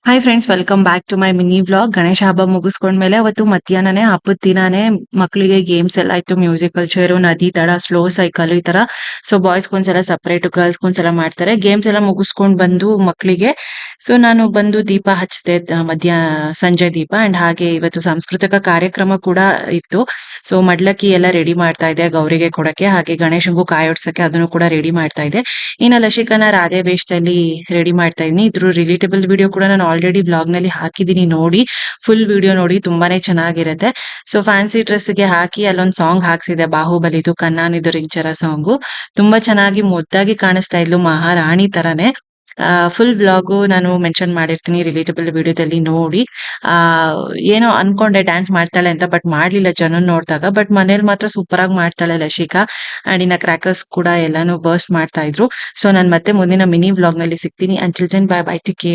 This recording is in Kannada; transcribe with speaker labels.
Speaker 1: Hi friends, welcome back to my mini vlog. Ganesha ಹಬ್ಬ ಮುಗಿಸ್ಕೊಂಡ್ಮೇಲೆ ಅವತ್ತು ಮಧ್ಯಾಹ್ನನೇ ಹಬ್ಬದ ದಿನಾನೇ ಮಕ್ಕಳಿಗೆ ಗೇಮ್ಸ್ ಎಲ್ಲ ಇತ್ತು. ಮ್ಯೂಸಿಕಲ್ ಚೇರು, ನದಿ ದಡ, ಸ್ಲೋ ಸೈಕಲ್ ಈ ತರ. ಸೊ ಬಾಯ್ಸ್ ಒಂದ್ಸಲ ಸಪರೇಟ್, ಗರ್ಲ್ಸ್ ಒಂದ್ಸಲ ಮಾಡ್ತಾರೆ. ಗೇಮ್ಸ್ ಎಲ್ಲ ಮುಗಿಸ್ಕೊಂಡ್ ಬಂದು ಮಕ್ಕಳಿಗೆ ನಾನು ಬಂದು ದೀಪ ಹಚ್ಚಿದೆ, ಸಂಜೆ ದೀಪ. ಅಂಡ್ ಹಾಗೆ ಇವತ್ತು ಸಾಂಸ್ಕೃತಿಕ ಕಾರ್ಯಕ್ರಮ ಕೂಡ ಇತ್ತು. ಸೊ ಮಡ್ಲಕ್ಕಿ ಎಲ್ಲ ರೆಡಿ ಮಾಡ್ತಾ ಇದೆ ಗೌರಿಗೆ ಕೊಡಕ್ಕೆ, ಹಾಗೆ ಗಣೇಶಂಗೂ ಕಾಯೋಡ್ಸಕ್ಕೆ ಅದನ್ನು ಕೂಡ ರೆಡಿ ಮಾಡ್ತಾ ಇದೆ. ಇನ್ನ ಲಸಿಕನ ರಾಧೆ ವೇಷದಲ್ಲಿ ರೆಡಿ ಮಾಡ್ತಾ ಇದೀನಿ. ಇದ್ರ ರಿಲೇಟಬಲ್ ವಿಡಿಯೋ ಕೂಡ ನಾನು ಆಲ್ರೆಡಿ ಬ್ಲಾಗ್ ನಲ್ಲಿ ಹಾಕಿದೀನಿ, ನೋಡಿ. ಫುಲ್ ವಿಡಿಯೋ ನೋಡಿ, ತುಂಬಾನೇ ಚೆನ್ನಾಗಿರುತ್ತೆ. ಸೊ ಫ್ಯಾನ್ಸಿ ಡ್ರೆಸ್ ಗೆ ಹಾಕಿ ಅಲ್ಲೊಂದ್ ಸಾಂಗ್ ಹಾಕ್ಸಿದೆ, ಬಾಹುಬಲಿದು ಕನ್ನಾನಿದು ರಿಂಚರ ಸಾಂಗು. ತುಂಬಾ ಚೆನ್ನಾಗಿ ಮುದ್ದಾಗಿ ಕಾಣಿಸ್ತಾ ಇದ್ಲು, ಮಹಾರಾಣಿ ತರಾನೇ. ಫುಲ್ ವ್ಲಾಗು ನಾನು ಮೆನ್ಷನ್ ಮಾಡಿರ್ತೀನಿ ರಿಲೇಟಬಲ್ ವಿಡಿಯೋದಲ್ಲಿ, ನೋಡಿ. ಆ ಏನೋ ಅನ್ಕೊಂಡೆ ಡ್ಯಾನ್ಸ್ ಮಾಡ್ತಾಳೆ ಅಂತ, ಬಟ್ ಮಾಡ್ಲಿಲ್ಲ ಜನನ್ ನೋಡಿದಾಗ. ಬಟ್ ಮನೇಲಿ ಮಾತ್ರ ಸೂಪರ್ ಆಗಿ ಮಾಡ್ತಾಳೆ ಲಶಿಕಾ. ಅಂಡ್ ಇನ್ನ ಕ್ರ್ಯಾಕರ್ಸ್ ಕೂಡ ಎಲ್ಲಾನು ಬರ್ಸ್ಟ್ ಮಾಡ್ತಾ ಇದ್ರು. ಸೊ ನಾನ್ ಮತ್ತೆ ಮುಂದಿನ ಮಿನಿ ವ್ಲಾಗ್ ನಲ್ಲಿ ಸಿಗ್ತೀನಿ. Until then, bye bye, take care.